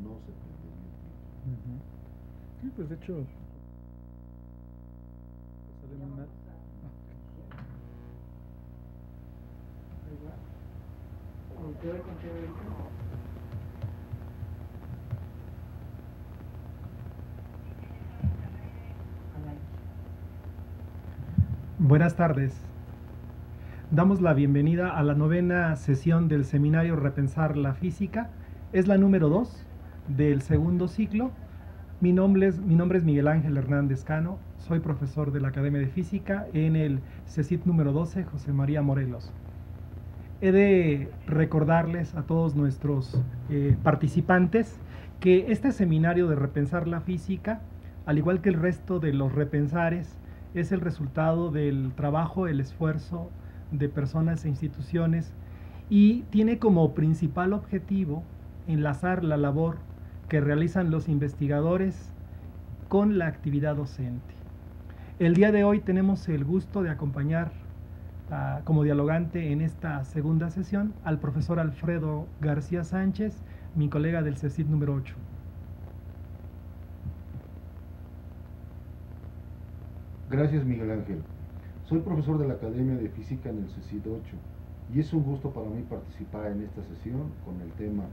no se prendería el filtro. Ujú. Sí, pues de hecho, sale muy mal. Buenas tardes. Damos la bienvenida a la novena sesión del seminario Repensar la Física. Es la número 2 del segundo ciclo. Mi nombre es Miguel Ángel Hernández Cano. Soy profesor de la Academia de Física en el CECIT número 12, José María Morelos. He de recordarles a todos nuestros participantes que este seminario de Repensar la Física, al igual que el resto de los repensares, es el resultado del trabajo, el esfuerzo de personas e instituciones y tiene como principal objetivo enlazar la labor que realizan los investigadores con la actividad docente. El día de hoy tenemos el gusto de acompañar como dialogante en esta segunda sesión al profesor Alfredo García Sánchez, mi colega del CECIT número 8. Gracias, Miguel Ángel. Soy profesor de la Academia de Física en el CECIT 8 y es un gusto para mí participar en esta sesión con el tema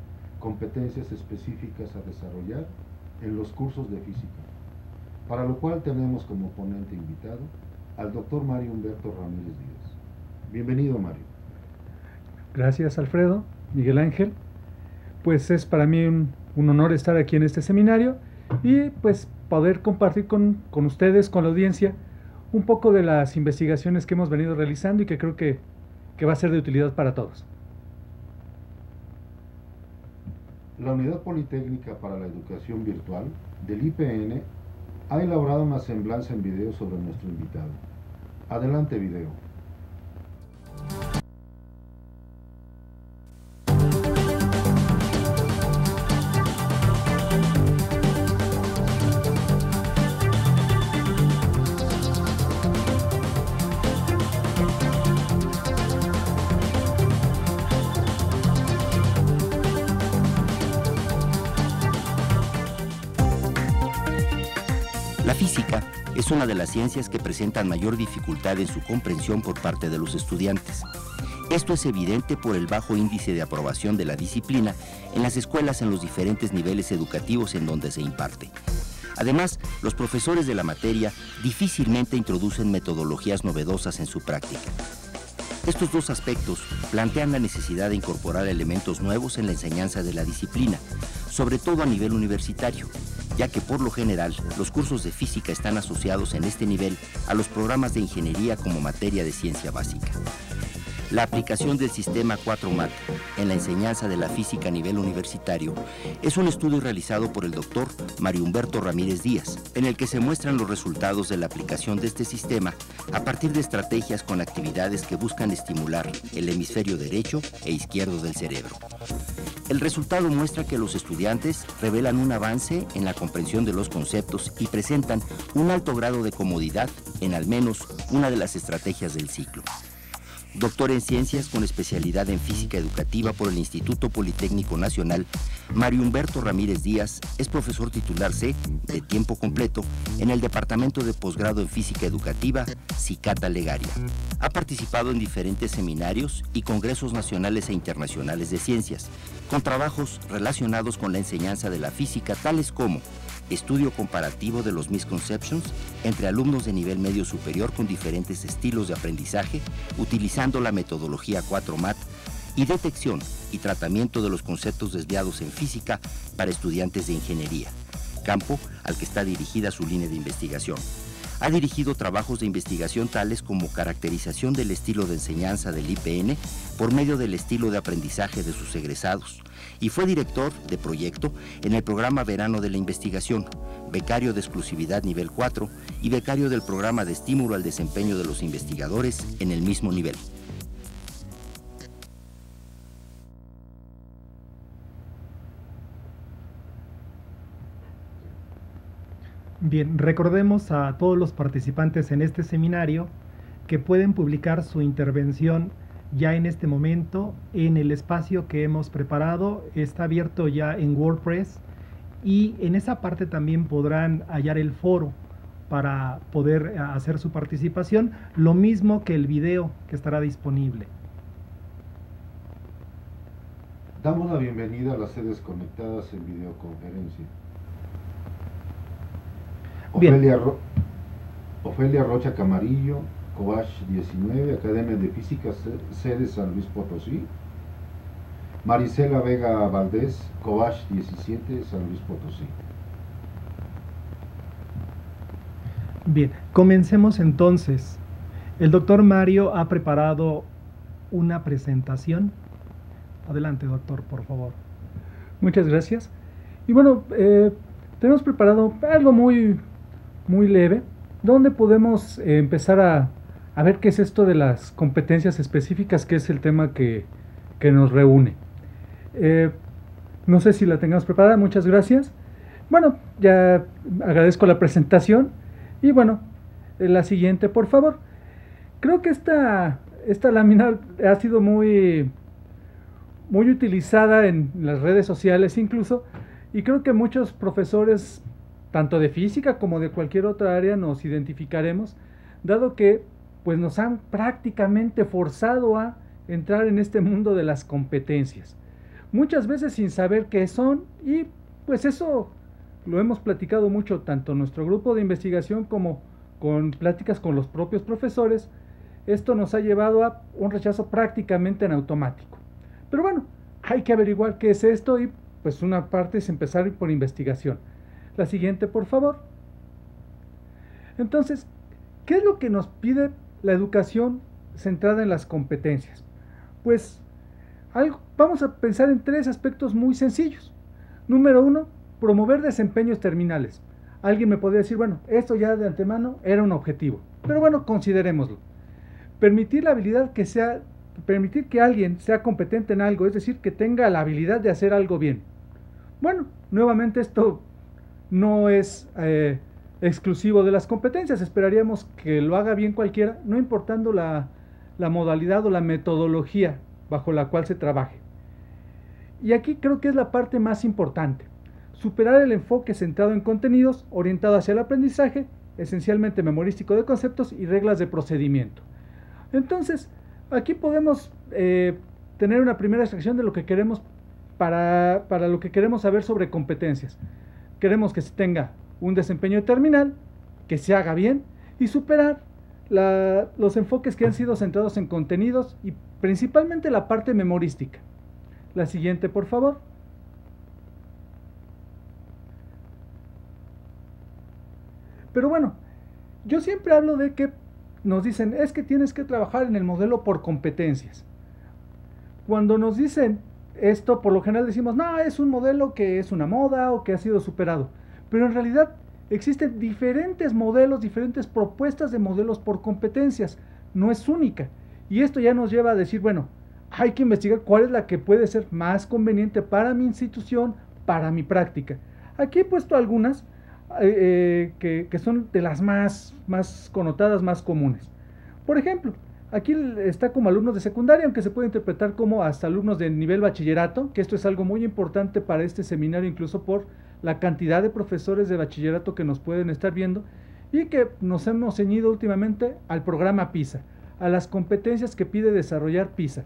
competencias específicas a desarrollar en los cursos de física, para lo cual tenemos como ponente invitado al doctor Mario Humberto Ramírez Díaz. Bienvenido, Mario. Gracias, Alfredo, Miguel Ángel. Pues es para mí un honor estar aquí en este seminario y pues poder compartir con ustedes, con la audiencia, un poco de las investigaciones que hemos venido realizando y que creo que va a ser de utilidad para todos. La Unidad Politécnica para la Educación Virtual del IPN ha elaborado una semblanza en video sobre nuestro invitado. Adelante, video. La física es una de las ciencias que presentan mayor dificultad en su comprensión por parte de los estudiantes. Esto es evidente por el bajo índice de aprobación de la disciplina en las escuelas en los diferentes niveles educativos en donde se imparte. Además, los profesores de la materia difícilmente introducen metodologías novedosas en su práctica. Estos dos aspectos plantean la necesidad de incorporar elementos nuevos en la enseñanza de la disciplina, sobre todo a nivel universitario, ya que por lo general los cursos de física están asociados en este nivel a los programas de ingeniería como materia de ciencia básica. La aplicación del sistema 4MAT en la enseñanza de la física a nivel universitario es un estudio realizado por el doctor Mario Humberto Ramírez Díaz, en el que se muestran los resultados de la aplicación de este sistema a partir de estrategias con actividades que buscan estimular el hemisferio derecho e izquierdo del cerebro. El resultado muestra que los estudiantes revelan un avance en la comprensión de los conceptos y presentan un alto grado de comodidad en al menos una de las estrategias del ciclo. Doctor en Ciencias con especialidad en Física Educativa por el Instituto Politécnico Nacional, Mario Humberto Ramírez Díaz es profesor titular C de tiempo completo en el Departamento de Posgrado en Física Educativa, Cicata Legaria. Ha participado en diferentes seminarios y congresos nacionales e internacionales de ciencias, con trabajos relacionados con la enseñanza de la física, tales como estudio comparativo de los misconceptions entre alumnos de nivel medio superior con diferentes estilos de aprendizaje, utilizando la metodología 4MAT, y detección y tratamiento de los conceptos desviados en física para estudiantes de ingeniería, campo al que está dirigida su línea de investigación. Ha dirigido trabajos de investigación tales como caracterización del estilo de enseñanza del IPN por medio del estilo de aprendizaje de sus egresados, y fue director de proyecto en el programa Verano de la Investigación, becario de exclusividad nivel 4 y becario del programa de estímulo al desempeño de los investigadores en el mismo nivel. Bien, recordemos a todos los participantes en este seminario que pueden publicar su intervención ya en este momento en el espacio que hemos preparado. Está abierto ya en WordPress y en esa parte también podrán hallar el foro para poder hacer su participación, lo mismo que el video que estará disponible. Damos la bienvenida a las sedes conectadas en videoconferencia. Bien. Ofelia Rocha Camarillo, Cobach 19, Academia de Física, sede San Luis Potosí. Marisela Vega Valdés, Cobach 17, San Luis Potosí. Bien, comencemos entonces. El doctor Mario ha preparado una presentación. Adelante, doctor, por favor. Muchas gracias. Y bueno, tenemos preparado algo muy leve, donde podemos empezar a ver qué es esto de las competencias específicas, que es el tema que nos reúne. No sé si la tengamos preparada, muchas gracias. Bueno, ya agradezco la presentación. Y bueno, la siguiente, por favor. Creo que esta lámina ha sido muy utilizada en las redes sociales incluso, y creo que muchos profesores, tanto de física como de cualquier otra área, nos identificaremos, dado que pues nos han prácticamente forzado a entrar en este mundo de las competencias, muchas veces sin saber qué son, y pues eso lo hemos platicado mucho, tanto en nuestro grupo de investigación como con pláticas con los propios profesores. Esto nos ha llevado a un rechazo prácticamente en automático. Pero bueno, hay que averiguar qué es esto, y pues una parte es empezar por investigación. La siguiente, por favor. Entonces, ¿qué es lo que nos pide la educación centrada en las competencias? Pues vamos a pensar en 3 aspectos muy sencillos. Número 1, promover desempeños terminales. Alguien me podría decir, bueno, esto ya de antemano era un objetivo, pero bueno, considerémoslo. Permitir que alguien sea competente en algo, es decir, que tenga la habilidad de hacer algo bien. Bueno, nuevamente esto no es exclusivo de las competencias, esperaríamos que lo haga bien cualquiera, no importando la modalidad o la metodología bajo la cual se trabaje. Y aquí creo que es la parte más importante. Superar el enfoque centrado en contenidos, orientado hacia el aprendizaje, esencialmente memorístico de conceptos y reglas de procedimiento. Entonces, aquí podemos tener una primera extracción de lo que queremos para lo que queremos saber sobre competencias. Queremos que se tenga un desempeño terminal, que se haga bien, y superar los enfoques que han sido centrados en contenidos y principalmente la parte memorística. La siguiente, por favor. Pero bueno, yo siempre hablo de que nos dicen, es que tienes que trabajar en el modelo por competencias. Cuando nos dicen esto, por lo general decimos, no, es un modelo que es una moda o que ha sido superado. Pero en realidad existen diferentes modelos, diferentes propuestas de modelos por competencias. No es única. Y esto ya nos lleva a decir, bueno, hay que investigar cuál es la que puede ser más conveniente para mi institución, para mi práctica. Aquí he puesto algunas que son de las más connotadas, más comunes. Por ejemplo, aquí está como alumnos de secundaria, aunque se puede interpretar como hasta alumnos de nivel bachillerato, que esto es algo muy importante para este seminario, incluso por la cantidad de profesores de bachillerato que nos pueden estar viendo, y que nos hemos ceñido últimamente al programa PISA, a las competencias que pide desarrollar PISA.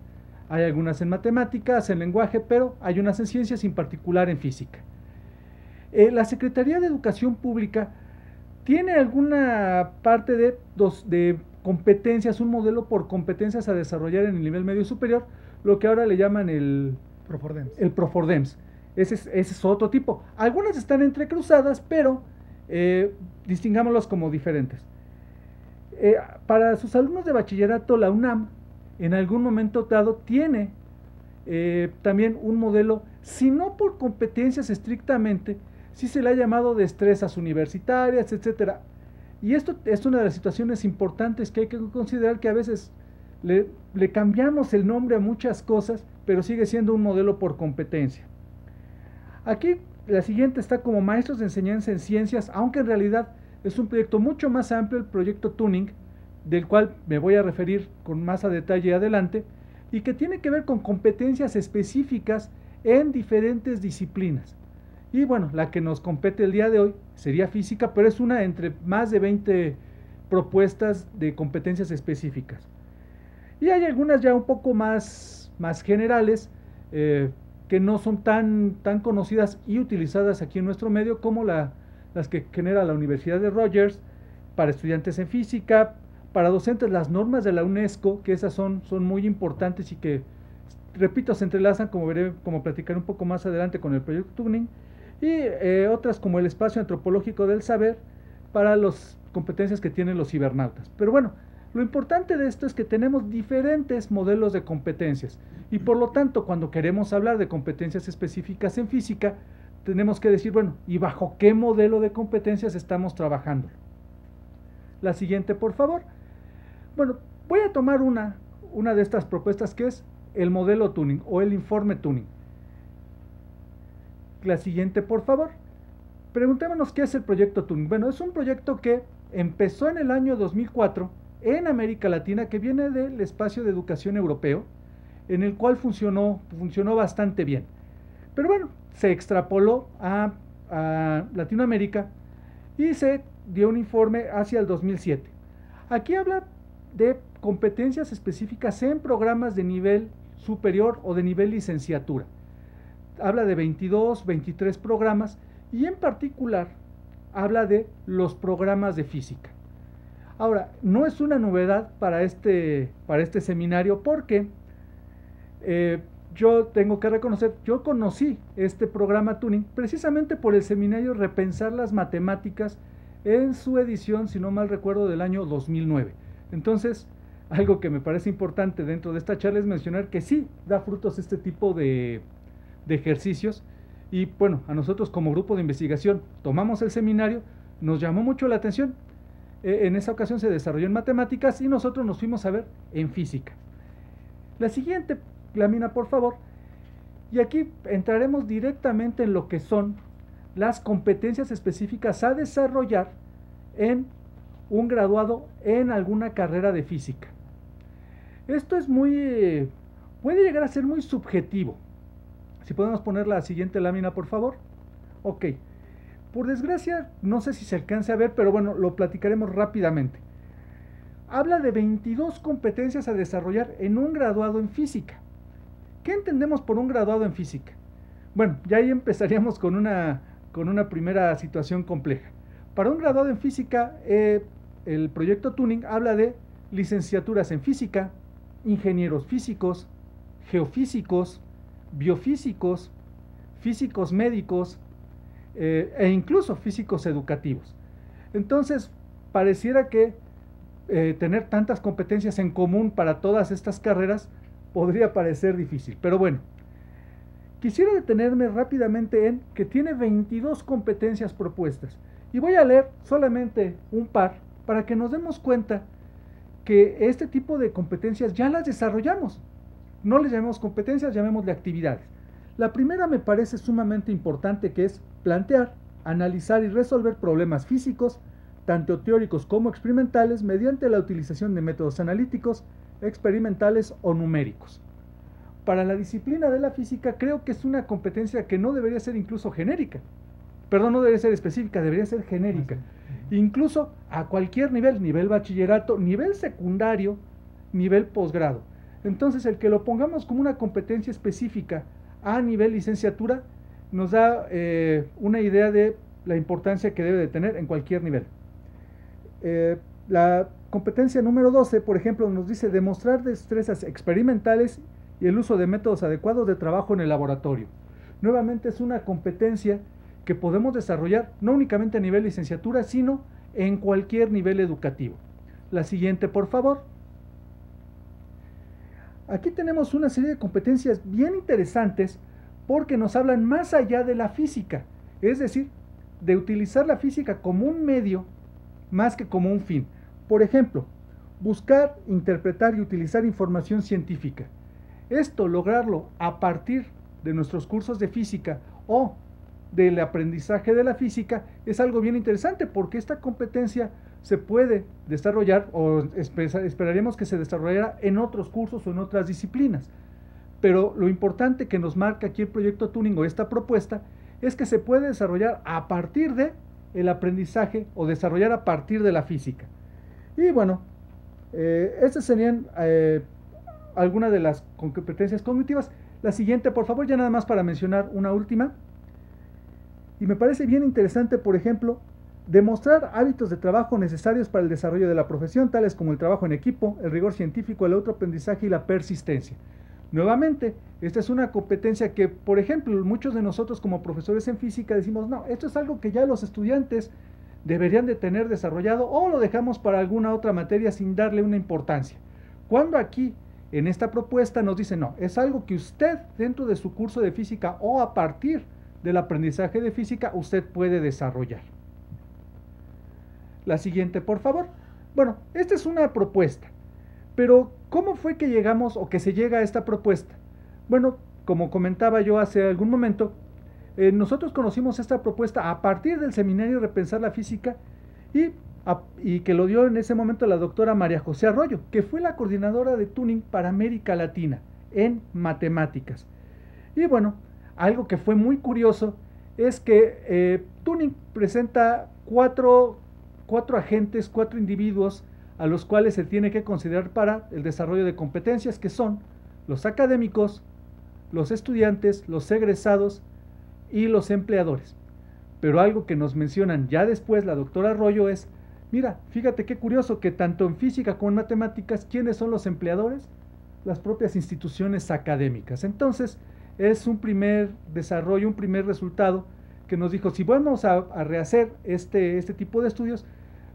Hay algunas en matemáticas, en lenguaje, pero hay unas en ciencias, en particular en física. La Secretaría de Educación Pública tiene alguna parte de competencias, un modelo por competencias a desarrollar en el nivel medio superior, lo que ahora le llaman el Profordems. Ese es otro tipo. Algunas están entrecruzadas, pero distingámoslas como diferentes. Para sus alumnos de bachillerato, la UNAM en algún momento dado tiene también un modelo, si no por competencias estrictamente, sí se le ha llamado destrezas universitarias, etcétera. Y esto es una de las situaciones importantes que hay que considerar, que a veces le cambiamos el nombre a muchas cosas, pero sigue siendo un modelo por competencia. Aquí la siguiente está como maestros de enseñanza en ciencias, aunque en realidad es un proyecto mucho más amplio, el proyecto Tuning, del cual me voy a referir con más a detalle adelante, y que tiene que ver con competencias específicas en diferentes disciplinas. Y bueno, la que nos compete el día de hoy sería física, pero es una entre más de 20 propuestas de competencias específicas. Y hay algunas ya un poco más generales, que no son tan conocidas y utilizadas aquí en nuestro medio, como las que genera la Universidad de Rogers para estudiantes en física, para docentes las normas de la UNESCO, que esas son muy importantes y que, repito, se entrelazan, como platicaré un poco más adelante con el proyecto Tuning, y otras como el espacio antropológico del saber para las competencias que tienen los cibernautas. Pero bueno, lo importante de esto es que tenemos diferentes modelos de competencias y por lo tanto cuando queremos hablar de competencias específicas en física tenemos que decir, bueno, ¿y bajo qué modelo de competencias estamos trabajando? La siguiente, por favor. Bueno, voy a tomar una de estas propuestas, que es el modelo Tuning o el informe Tuning. La siguiente, por favor. Preguntémonos qué es el proyecto Tuning. Bueno, es un proyecto que empezó en el año 2004 en América Latina, que viene del espacio de educación europeo, en el cual funcionó bastante bien. Pero bueno, se extrapoló a Latinoamérica y se dio un informe hacia el 2007. Aquí habla de competencias específicas en programas de nivel superior o de nivel licenciatura. Habla de 22, 23 programas y en particular habla de los programas de física. Ahora, no es una novedad para este seminario porque yo tengo que reconocer, yo conocí este programa Tuning precisamente por el seminario Repensar las Matemáticas en su edición, si no mal recuerdo, del año 2009. Entonces, algo que me parece importante dentro de esta charla es mencionar que sí da frutos este tipo de ejercicios y bueno, a nosotros como grupo de investigación tomamos el seminario, nos llamó mucho la atención. En esa ocasión se desarrolló en matemáticas y nosotros nos fuimos a ver en física. La siguiente lámina, por favor. Y aquí entraremos directamente en lo que son las competencias específicas a desarrollar en un graduado en alguna carrera de física. Esto es puede llegar a ser muy subjetivo. Si podemos poner la siguiente lámina, por favor. Ok. Por desgracia, no sé si se alcance a ver, pero bueno, lo platicaremos rápidamente. Habla de 22 competencias a desarrollar en un graduado en física. ¿Qué entendemos por un graduado en física? Bueno, ya ahí empezaríamos con una primera situación compleja. Para un graduado en física, el proyecto Tuning habla de licenciaturas en física, ingenieros físicos, geofísicos, biofísicos, físicos médicos, e incluso físicos educativos. Entonces, pareciera que tener tantas competencias en común para todas estas carreras podría parecer difícil, pero bueno, quisiera detenerme rápidamente en que tiene 22 competencias propuestas y voy a leer solamente un par para que nos demos cuenta que este tipo de competencias ya las desarrollamos. No les llamemos competencias, llamémosle actividades. La primera me parece sumamente importante, que es plantear, analizar y resolver problemas físicos, tanto teóricos como experimentales, mediante la utilización de métodos analíticos, experimentales o numéricos. Para la disciplina de la física creo que es una competencia que no debería ser incluso genérica. Perdón, no debería ser específica, debería ser genérica. Incluso a cualquier nivel bachillerato, nivel secundario, nivel posgrado. Entonces el que lo pongamos como una competencia específica a nivel licenciatura nos da una idea de la importancia que debe de tener en cualquier nivel. La competencia número 12, por ejemplo, nos dice demostrar destrezas experimentales y el uso de métodos adecuados de trabajo en el laboratorio. Nuevamente es una competencia que podemos desarrollar no únicamente a nivel licenciatura, sino en cualquier nivel educativo. La siguiente, por favor. Aquí tenemos una serie de competencias bien interesantes porque nos hablan más allá de la física, es decir, de utilizar la física como un medio más que como un fin. Por ejemplo, buscar, interpretar y utilizar información científica. Esto, lograrlo a partir de nuestros cursos de física o del aprendizaje de la física, es algo bien interesante porque esta competencia se puede desarrollar o esperaríamos que se desarrollara en otros cursos o en otras disciplinas. Pero lo importante que nos marca aquí el proyecto Tuning o esta propuesta es que se puede desarrollar a partir de el aprendizaje o desarrollar a partir de la física. Y bueno, estas serían algunas de las competencias cognitivas. La siguiente, por favor, ya nada más para mencionar una última. Y me parece bien interesante, por ejemplo, demostrar hábitos de trabajo necesarios para el desarrollo de la profesión, tales como el trabajo en equipo, el rigor científico, el autoaprendizaje y la persistencia. Nuevamente, esta es una competencia que, por ejemplo, muchos de nosotros como profesores en física decimos, no, esto es algo que ya los estudiantes deberían de tener desarrollado o lo dejamos para alguna otra materia sin darle una importancia. Cuando aquí, en esta propuesta, nos dicen, no, es algo que usted dentro de su curso de física o a partir del aprendizaje de física, usted puede desarrollar. La siguiente, por favor. Bueno, esta es una propuesta, pero ¿cómo fue que llegamos o que se llega a esta propuesta? Bueno, como comentaba yo hace algún momento, nosotros conocimos esta propuesta a partir del seminario Repensar la Física y que lo dio en ese momento la doctora María José Arroyo, que fue la coordinadora de Tuning para América Latina en matemáticas. Y bueno, algo que fue muy curioso es que Tuning presenta cuatro agentes, 4 individuos a los cuales se tiene que considerar para el desarrollo de competencias, que son los académicos, los estudiantes, los egresados y los empleadores. Pero algo que nos mencionan ya después la doctora Arroyo es, mira, fíjate qué curioso que tanto en física como en matemáticas, ¿quiénes son los empleadores? Las propias instituciones académicas. Entonces, es un primer desarrollo, un primer resultado que nos dijo, si vamos a rehacer este tipo de estudios,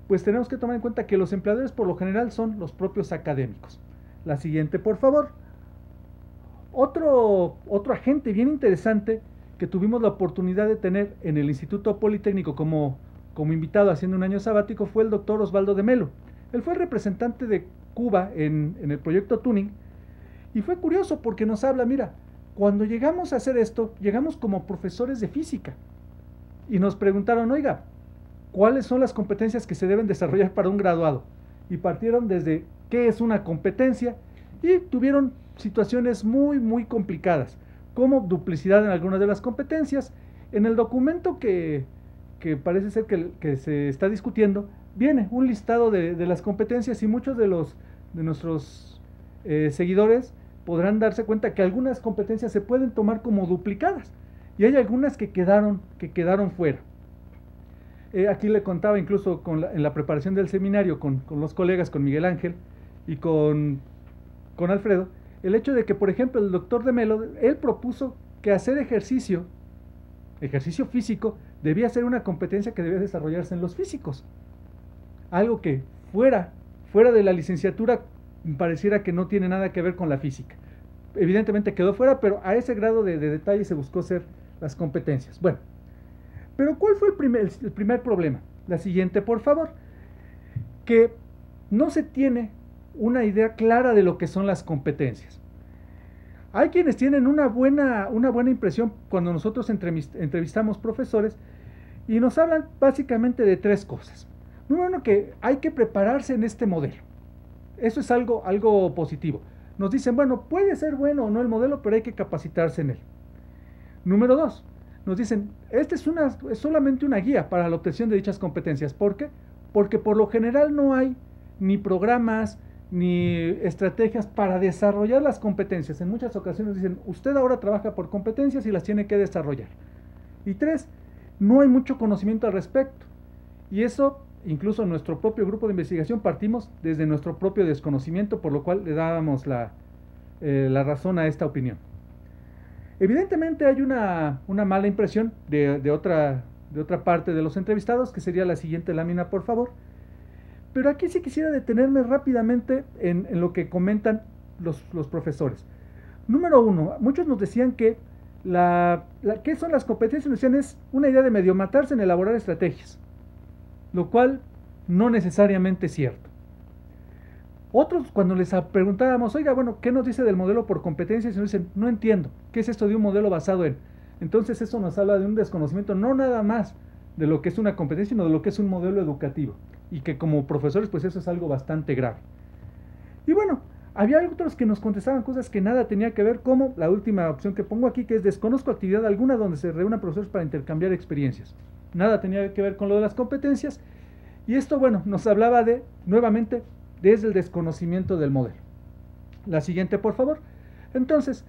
pues tenemos que tomar en cuenta que los empleadores por lo general son los propios académicos. La siguiente, por favor. Otro agente bien interesante que tuvimos la oportunidad de tener en el Instituto Politécnico como invitado haciendo un año sabático fue el doctor Osvaldo de Melo. Él fue el representante de Cuba en el proyecto Tuning y fue curioso porque nos habla, mira, cuando llegamos a hacer esto, llegamos como profesores de física y nos preguntaron, oiga, ¿cuáles son las competencias que se deben desarrollar para un graduado? Y partieron desde qué es una competencia y tuvieron situaciones muy, muy complicadas, como duplicidad en algunas de las competencias. En el documento que parece ser que se está discutiendo, viene un listado de las competencias y muchos de nuestros seguidores podrán darse cuenta que algunas competencias se pueden tomar como duplicadas y hay algunas que quedaron fuera. Aquí le contaba incluso en la preparación del seminario con los colegas, con Miguel Ángel y con Alfredo, el hecho de que, por ejemplo, el doctor de Melo, él propuso que hacer ejercicio físico, debía ser una competencia que debía desarrollarse en los físicos. Algo que fuera de la licenciatura pareciera que no tiene nada que ver con la física. Evidentemente quedó fuera, pero a ese grado de detalle se buscó hacer las competencias. Bueno, pero ¿cuál fue el primer problema? La siguiente, por favor. Que no se tiene una idea clara de lo que son las competencias. Hay quienes tienen una buena impresión cuando nosotros entrevistamos profesores y nos hablan básicamente de 3 cosas. Número 1, que hay que prepararse en este modelo. Eso es algo positivo. Nos dicen, bueno, puede ser bueno o no el modelo, pero hay que capacitarse en él. Número 2, nos dicen, este es solamente una guía para la obtención de dichas competencias. ¿Por qué? Porque por lo general no hay ni programas ni estrategias para desarrollar las competencias. En muchas ocasiones dicen, usted ahora trabaja por competencias y las tiene que desarrollar. Y 3, no hay mucho conocimiento al respecto. Y eso, incluso en nuestro propio grupo de investigación, partimos desde nuestro propio desconocimiento, por lo cual le dábamos la razón a esta opinión. Evidentemente hay una mala impresión de otra parte de los entrevistados, que sería la siguiente lámina, por favor. Pero aquí sí quisiera detenerme rápidamente en lo que comentan los profesores. Número 1, muchos nos decían que ¿qué son las competencias? Nos decían, es una idea de medio matarse en elaborar estrategias, lo cual no necesariamente es cierto. Otros, cuando les preguntábamos, oiga, bueno, ¿qué nos dice del modelo por competencias? Y nos dicen, no entiendo, ¿qué es esto de un modelo basado en? Entonces eso nos habla de un desconocimiento, no nada más de lo que es una competencia, sino de lo que es un modelo educativo. Y que como profesores, pues eso es algo bastante grave. Y bueno, había otros que nos contestaban cosas que nada tenía que ver, como la última opción que pongo aquí, que es desconozco actividad alguna donde se reúnan profesores para intercambiar experiencias. Nada tenía que ver con lo de las competencias, y esto, bueno, nos hablaba de, nuevamente, desde el desconocimiento del modelo. La siguiente, por favor. Entonces,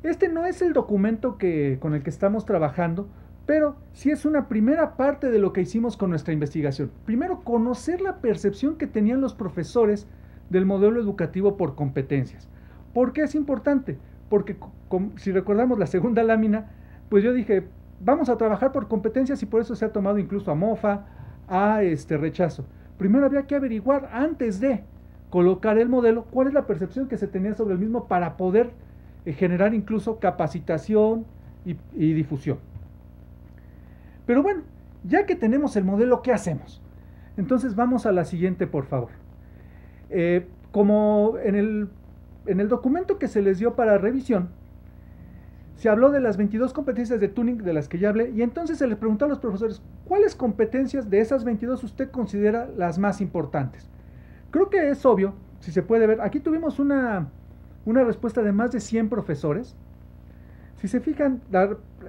este no es el documento con el que estamos trabajando, pero sí es una primera parte de lo que hicimos con nuestra investigación. Primero, conocer la percepción que tenían los profesores del modelo educativo por competencias. ¿Por qué es importante? Porque si recordamos la segunda lámina, pues yo dije, vamos a trabajar por competencias, y por eso se ha tomado incluso a mofa, a rechazo. Primero había que averiguar, antes de colocar el modelo, cuál es la percepción que se tenía sobre el mismo para poder generar incluso capacitación y difusión. Pero bueno, ya que tenemos el modelo, ¿qué hacemos? Entonces vamos a la siguiente, por favor. Como en el documento que se les dio para revisión, se habló de las 22 competencias de Turing de las que ya hablé, y entonces se les preguntó a los profesores, ¿cuáles competencias de esas 22 usted considera las más importantes? Creo que es obvio, si se puede ver, aquí tuvimos una respuesta de más de 100 profesores. Si se fijan,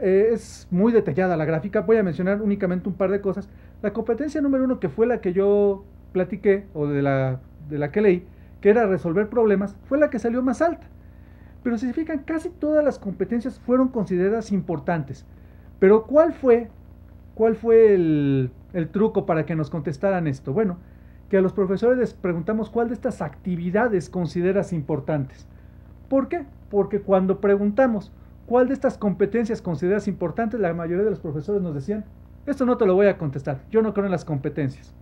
es muy detallada la gráfica, voy a mencionar únicamente un par de cosas. La competencia número 1, que fue la que yo platiqué, o de la que leí, que era resolver problemas, fue la que salió más alta. Pero si se fijan, casi todas las competencias fueron consideradas importantes. Pero ¿cuál fue el truco para que nos contestaran esto? Bueno, que a los profesores les preguntamos cuál de estas actividades consideras importantes. ¿Por qué? Porque cuando preguntamos cuál de estas competencias consideras importantes, la mayoría de los profesores nos decían, esto no te lo voy a contestar, yo no creo en las competencias.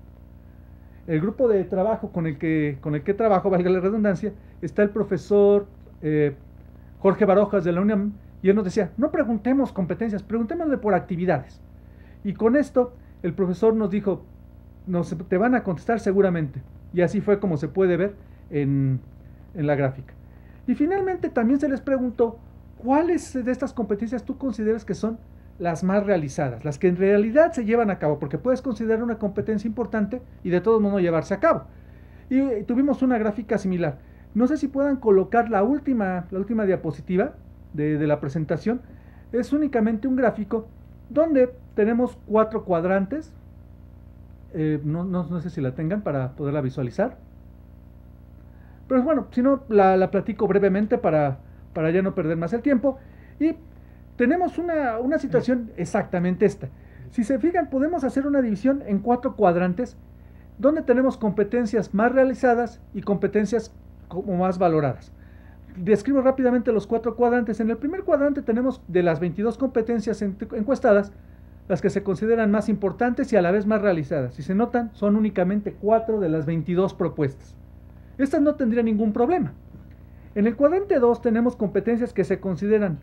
El grupo de trabajo con el que trabajo, valga la redundancia, está el profesor Jorge Barojas de la UNAM, y él nos decía, no preguntemos competencias, preguntémosle por actividades. Y con esto, el profesor nos dijo, te van a contestar seguramente. Y así fue como se puede ver en la gráfica. Y finalmente también se les preguntó, ¿cuáles de estas competencias tú consideras que son las más realizadas? Las que en realidad se llevan a cabo, porque puedes considerar una competencia importante y de todos modos no llevarse a cabo. Y tuvimos una gráfica similar. No sé si puedan colocar la última diapositiva de la presentación. Es únicamente un gráfico donde tenemos 4 cuadrantes. No sé si la tengan para poderla visualizar. Pero bueno, si no, la platico brevemente para ya no perder más el tiempo. Y tenemos una situación exactamente esta. Si se fijan, podemos hacer una división en 4 cuadrantes, donde tenemos competencias más realizadas y competencias como más valoradas. Describo rápidamente los 4 cuadrantes. En el primer cuadrante tenemos de las 22 competencias encuestadas, las que se consideran más importantes y a la vez más realizadas. Si se notan, son únicamente 4 de las 22 propuestas. Estas no tendrían ningún problema. En el cuadrante 2 tenemos competencias que se consideran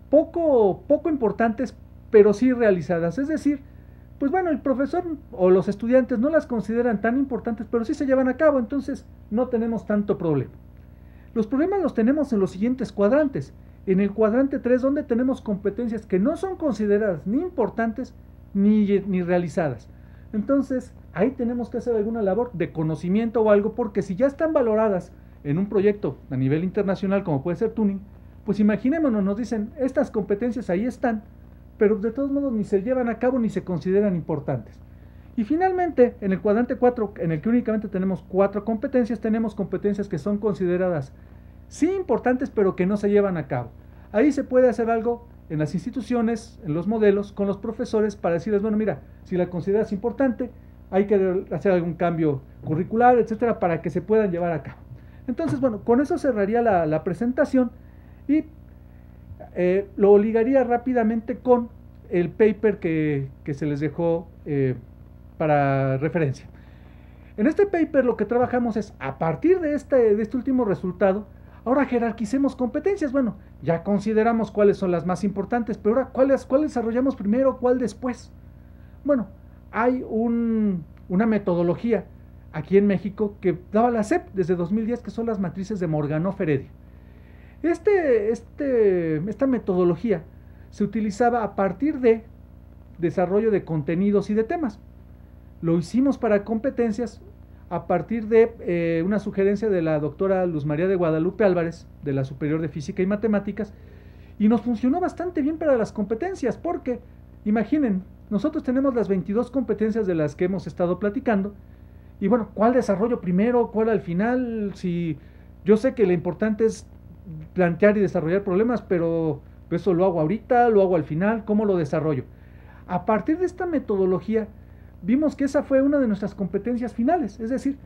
poco importantes, pero sí realizadas. Es decir, pues bueno, el profesor o los estudiantes no las consideran tan importantes, pero sí se llevan a cabo, entonces no tenemos tanto problema. Los problemas los tenemos en los siguientes cuadrantes. En el cuadrante 3, donde tenemos competencias que no son consideradas ni importantes ni realizadas. Entonces, ahí tenemos que hacer alguna labor de conocimiento o algo, porque si ya están valoradas en un proyecto a nivel internacional, como puede ser Turing, pues imaginémonos, nos dicen, estas competencias ahí están, pero de todos modos ni se llevan a cabo ni se consideran importantes. Y finalmente, en el cuadrante 4, en el que únicamente tenemos 4 competencias, tenemos competencias que son consideradas sí importantes, pero que no se llevan a cabo. Ahí se puede hacer algo en las instituciones, en los modelos, con los profesores, para decirles, bueno, mira, si la consideras importante, hay que hacer algún cambio curricular, etcétera, para que se puedan llevar a cabo. Entonces, bueno, con eso cerraría la presentación y lo ligaría rápidamente con el paper que se les dejó para referencia. En este paper lo que trabajamos es, a partir de este último resultado, ahora jerarquicemos competencias. Bueno, ya consideramos cuáles son las más importantes, pero ahora, ¿cuál desarrollamos primero, cuál después? Bueno, hay una metodología aquí en México que daba la SEP desde 2010, que son las matrices de Morganov-Heredia. Esta metodología se utilizaba a partir de desarrollo de contenidos y de temas. Lo hicimos para competencias, a partir de una sugerencia de la doctora Luz María de Guadalupe Álvarez, de la Superior de Física y Matemáticas, y nos funcionó bastante bien para las competencias, porque, imaginen, nosotros tenemos las 22 competencias de las que hemos estado platicando, y bueno, ¿cuál desarrollo primero? ¿Cuál al final? Si yo sé que lo importante es plantear y desarrollar problemas, pero eso lo hago ahorita, lo hago al final, ¿cómo lo desarrollo? A partir de esta metodología, vimos que esa fue una de nuestras competencias finales, es decir,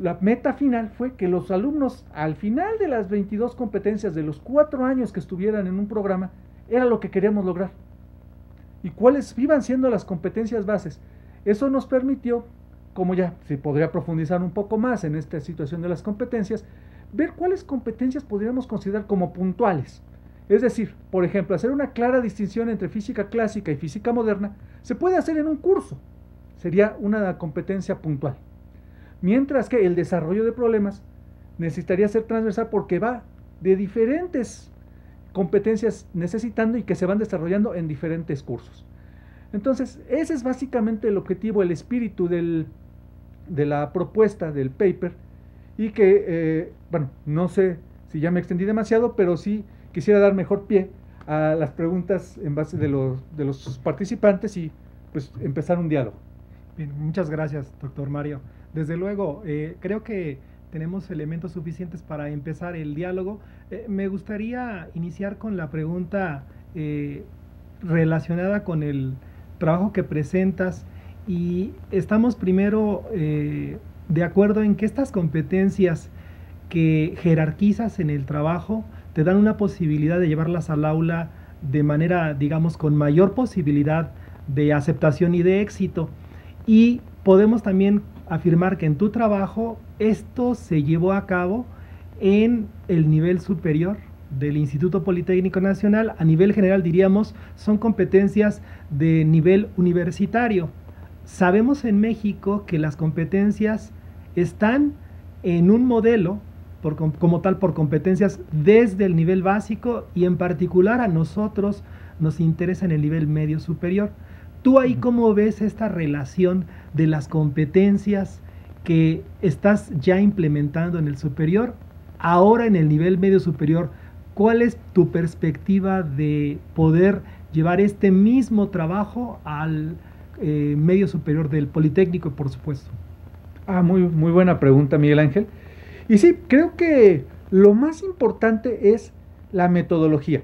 la meta final fue que los alumnos al final de las 22 competencias de los 4 años que estuvieran en un programa, era lo que queríamos lograr. ¿Y cuáles iban siendo las competencias bases? Eso nos permitió, como ya se podría profundizar un poco más en esta situación de las competencias, ver cuáles competencias podríamos considerar como puntuales. Es decir, por ejemplo, hacer una clara distinción entre física clásica y física moderna se puede hacer en un curso, sería una competencia puntual. Mientras que el desarrollo de problemas necesitaría ser transversal porque va de diferentes competencias necesitando y que se van desarrollando en diferentes cursos. Entonces, ese es básicamente el objetivo, el espíritu de la propuesta del paper, y que, bueno, no sé si ya me extendí demasiado, pero sí quisiera dar mejor pie a las preguntas en base de los participantes y pues empezar un diálogo. Bien, muchas gracias, doctor Mario. Desde luego, creo que tenemos elementos suficientes para empezar el diálogo. Me gustaría iniciar con la pregunta relacionada con el trabajo que presentas, y estamos primero de acuerdo en que estas competencias que jerarquizas en el trabajo te dan una posibilidad de llevarlas al aula de manera, digamos, con mayor posibilidad de aceptación y de éxito. Y podemos también afirmar que en tu trabajo esto se llevó a cabo en el nivel superior del Instituto Politécnico Nacional. A nivel general diríamos son competencias de nivel universitario. Sabemos en México que las competencias están en un modelo como tal por competencias desde el nivel básico, y en particular a nosotros nos interesa en el nivel medio superior. ¿Tú ahí cómo ves esta relación de las competencias que estás ya implementando en el superior, ahora en el nivel medio superior? ¿Cuál es tu perspectiva de poder llevar este mismo trabajo al medio superior del Politécnico, por supuesto? Muy buena pregunta, Miguel Ángel. Y sí, creo que lo más importante es la metodología.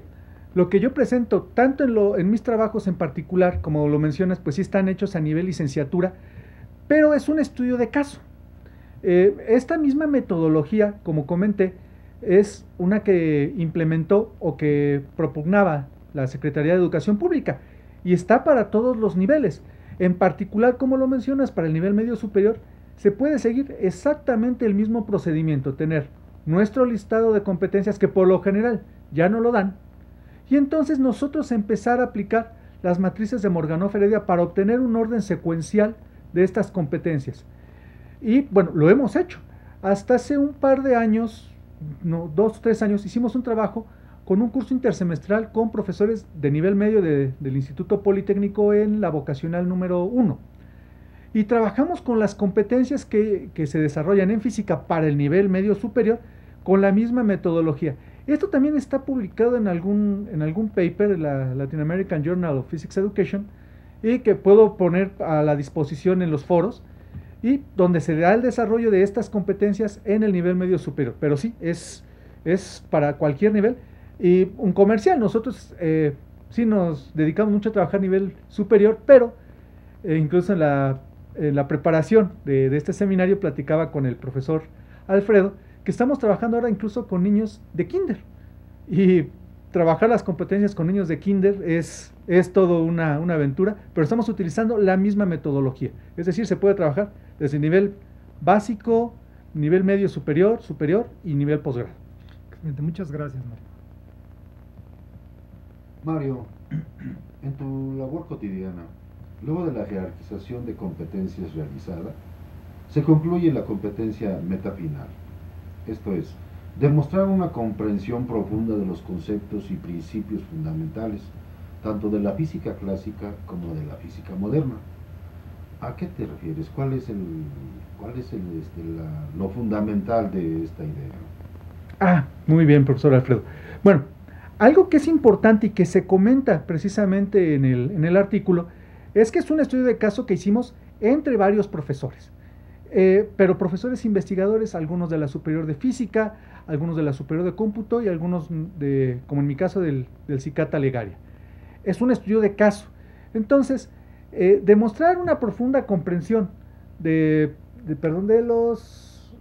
Lo que yo presento, tanto en mis trabajos en particular, como lo mencionas, pues sí están hechos a nivel licenciatura, pero es un estudio de caso. Esta misma metodología, como comenté, es una que implementó o que propugnaba la Secretaría de Educación Pública, y está para todos los niveles. En particular, como lo mencionas, para el nivel medio superior, se puede seguir exactamente el mismo procedimiento, tener nuestro listado de competencias que por lo general ya no lo dan, y entonces nosotros empezar a aplicar las matrices de Morganov-Heredia para obtener un orden secuencial de estas competencias. Y bueno, lo hemos hecho. Hasta hace un par de años, 2 o 3 años, hicimos un trabajo con un curso intersemestral con profesores de nivel medio del Instituto Politécnico en la vocacional número 1. Y trabajamos con las competencias que se desarrollan en física para el nivel medio superior con la misma metodología. Esto también está publicado en algún paper, la Latin American Journal of Physics Education, y que puedo poner a la disposición en los foros, y donde se da el desarrollo de estas competencias en el nivel medio superior. Pero sí, es para cualquier nivel. Y un comercial, nosotros sí nos dedicamos mucho a trabajar a nivel superior, pero incluso en la preparación de este seminario platicaba con el profesor Alfredo, que estamos trabajando ahora incluso con niños de kinder, y trabajar las competencias con niños de kinder es todo una aventura, pero estamos utilizando la misma metodología, es decir, se puede trabajar desde nivel básico, nivel medio superior, superior y nivel posgrado. Excelente, muchas gracias, Mario. Mario, en tu labor cotidiana, luego de la jerarquización de competencias realizada, se concluye la competencia meta final. Esto es, demostrar una comprensión profunda de los conceptos y principios fundamentales, tanto de la física clásica como de la física moderna. ¿A qué te refieres? Lo fundamental de esta idea? Ah, muy bien, profesor Alfredo. Bueno, algo que es importante y que se comenta precisamente en el artículo es que es un estudio de caso que hicimos entre varios profesores, pero profesores investigadores, algunos de la superior de física, algunos de la superior de cómputo y algunos como en mi caso, del CICATA Legaria. Es un estudio de caso. Entonces, demostrar una profunda comprensión de los...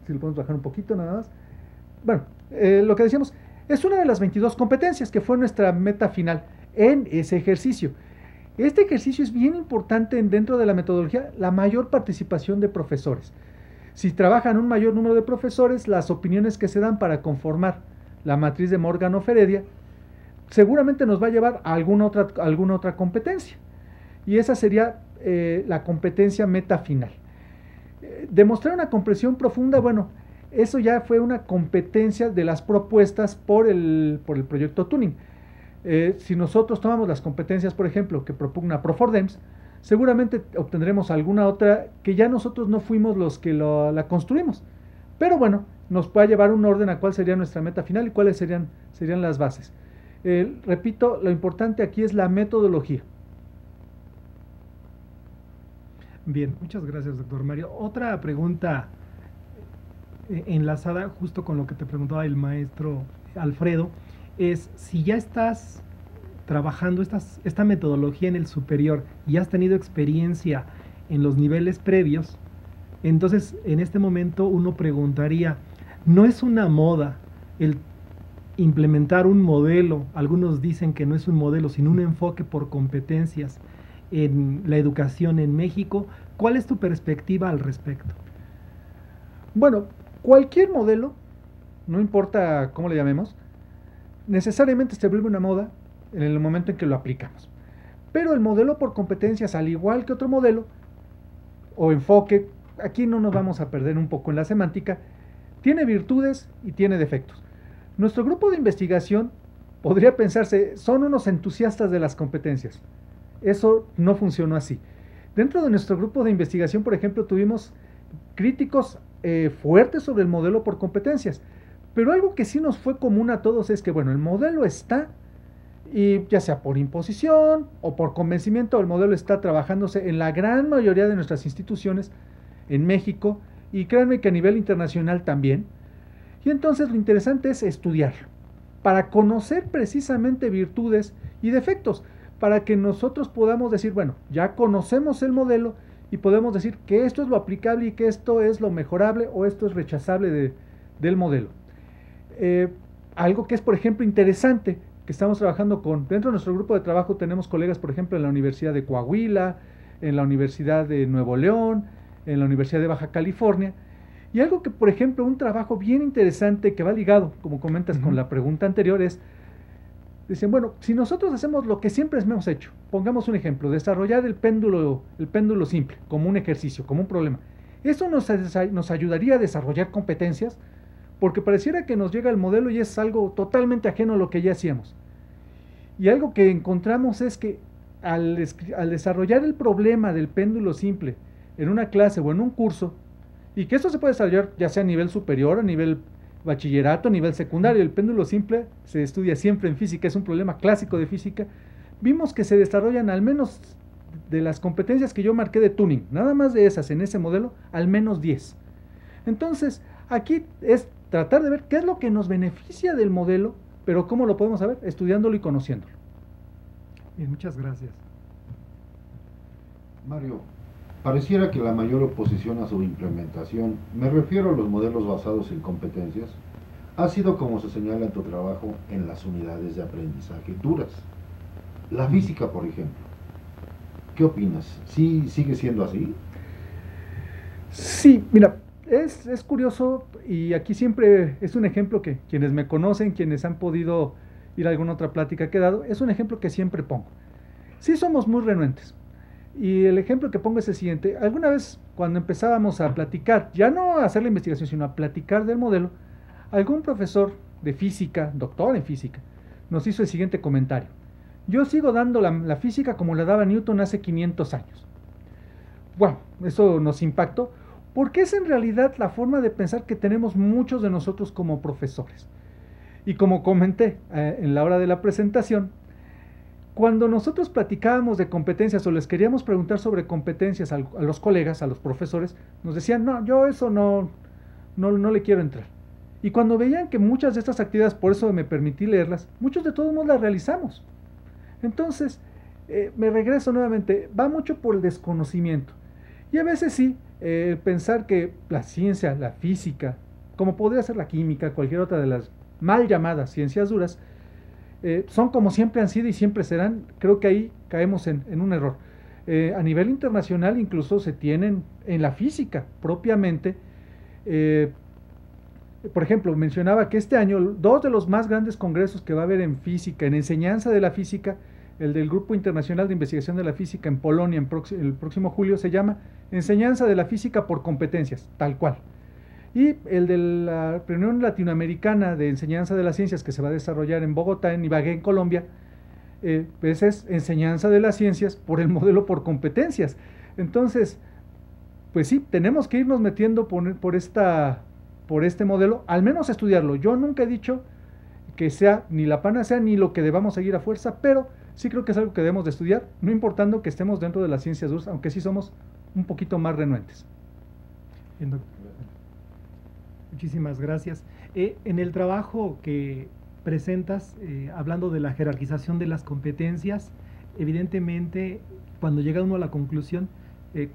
Si lo podemos bajar un poquito nada más. Bueno, lo que decíamos, es una de las 22 competencias que fue nuestra meta final en ese ejercicio. Este ejercicio es bien importante dentro de la metodología, la mayor participación de profesores. Si trabajan un mayor número de profesores, las opiniones que se dan para conformar la matriz de Morgan o Feredia seguramente nos va a llevar a alguna otra competencia. Y esa sería la competencia meta final. Demostrar una comprensión profunda, bueno, eso ya fue una competencia de las propuestas por el proyecto Tuning. Si nosotros tomamos las competencias, por ejemplo, que propugna Profordems, seguramente obtendremos alguna otra que ya nosotros no fuimos los que la construimos. Pero bueno, nos va a llevar un orden a cuál sería nuestra meta final y cuáles serían las bases. Repito, lo importante aquí es la metodología. Bien, muchas gracias, doctor Mario. Otra pregunta enlazada justo con lo que te preguntaba el maestro Alfredo, es si ya estás trabajando esta metodología en el superior y has tenido experiencia en los niveles previos, entonces en este momento uno preguntaría, ¿no es una moda el implementar un modelo? Algunos dicen que no es un modelo, sino un enfoque por competencias en la educación en México. ¿Cuál es tu perspectiva al respecto? Bueno, cualquier modelo, no importa cómo le llamemos, necesariamente se vuelve una moda en el momento en que lo aplicamos. Pero el modelo por competencias, al igual que otro modelo o enfoque, aquí no nos vamos a perder un poco en la semántica, tiene virtudes y tiene defectos. Nuestro grupo de investigación podría pensarse, son unos entusiastas de las competencias. Eso no funcionó así. Dentro de nuestro grupo de investigación, por ejemplo, tuvimos críticos fuertes sobre el modelo por competencias, pero algo que sí nos fue común a todos es que, bueno, el modelo está, y ya sea por imposición o por convencimiento, el modelo está trabajándose en la gran mayoría de nuestras instituciones en México, y créanme que a nivel internacional también. Y entonces lo interesante es estudiarlo, para conocer precisamente virtudes y defectos, para que nosotros podamos decir, bueno, ya conocemos el modelo y podemos decir que esto es lo aplicable y que esto es lo mejorable o esto es rechazable del modelo. Algo que es, por ejemplo, interesante, que estamos trabajando dentro de nuestro grupo de trabajo tenemos colegas, por ejemplo, en la Universidad de Coahuila, en la Universidad de Nuevo León, en la Universidad de Baja California, y algo que, por ejemplo, un trabajo bien interesante que va ligado, como comentas con la pregunta anterior, es, dicen, bueno, si nosotros hacemos lo que siempre hemos hecho, pongamos un ejemplo, desarrollar el péndulo simple, como un ejercicio, como un problema, eso nos ayudaría a desarrollar competencias, porque pareciera que nos llega el modelo y es algo totalmente ajeno a lo que ya hacíamos. Y algo que encontramos es que al desarrollar el problema del péndulo simple en una clase o en un curso, y que esto se puede desarrollar ya sea a nivel superior, a nivel bachillerato, a nivel secundario, el péndulo simple se estudia siempre en física, es un problema clásico de física, vimos que se desarrollan al menos de las competencias que yo marqué de Tuning, nada más de esas en ese modelo, al menos 10. Entonces, aquí es tratar de ver qué es lo que nos beneficia del modelo, pero cómo lo podemos saber, estudiándolo y conociéndolo. Bien, muchas gracias. Mario, pareciera que la mayor oposición a su implementación, me refiero a los modelos basados en competencias, ha sido, como se señala en tu trabajo, en las unidades de aprendizaje duras. La física, por ejemplo. ¿Qué opinas? ¿Sí sigue siendo así? Sí, mira, es curioso, y aquí siempre es un ejemplo que quienes me conocen, quienes han podido ir a alguna otra plática que he dado, es un ejemplo que siempre pongo. Sí somos muy renuentes, y el ejemplo que pongo es el siguiente. Alguna vez cuando empezábamos a platicar, ya no a hacer la investigación, sino a platicar del modelo, algún profesor de física, doctor en física, nos hizo el siguiente comentario: yo sigo dando la física como la daba Newton hace 500 años. wow, eso nos impactó, porque es en realidad la forma de pensar que tenemos muchos de nosotros como profesores. Y como comenté en la hora de la presentación, cuando nosotros platicábamos de competencias o les queríamos preguntar sobre competencias a los colegas, a los profesores, nos decían, no, yo eso no le quiero entrar. Y cuando veían que muchas de estas actividades, por eso me permití leerlas, muchos de todos modos las realizamos. Entonces, me regreso nuevamente, va mucho por el desconocimiento. Y a veces sí, pensar que la ciencia, la física, como podría ser la química, cualquier otra de las mal llamadas ciencias duras, son como siempre han sido y siempre serán, creo que ahí caemos en un error. A nivel internacional incluso se tienen en la física propiamente, por ejemplo, mencionaba que este año dos de los más grandes congresos que va a haber en física, en enseñanza de la física, el del Grupo Internacional de Investigación de la Física en Polonia el próximo julio, se llama Enseñanza de la Física por Competencias, tal cual. Y el de la Reunión Latinoamericana de Enseñanza de las Ciencias, que se va a desarrollar en Bogotá, en Ibagué, en Colombia, pues es Enseñanza de las Ciencias por el modelo por competencias. Entonces, pues sí, tenemos que irnos metiendo por este modelo, al menos estudiarlo. Yo nunca he dicho que sea ni la panacea ni lo que debamos seguir a fuerza, pero sí creo que es algo que debemos de estudiar, no importando que estemos dentro de las ciencias duras, aunque sí somos un poquito más renuentes. Bien, doctor. Muchísimas gracias. En el trabajo que presentas, hablando de la jerarquización de las competencias, evidentemente, cuando llega uno a la conclusión,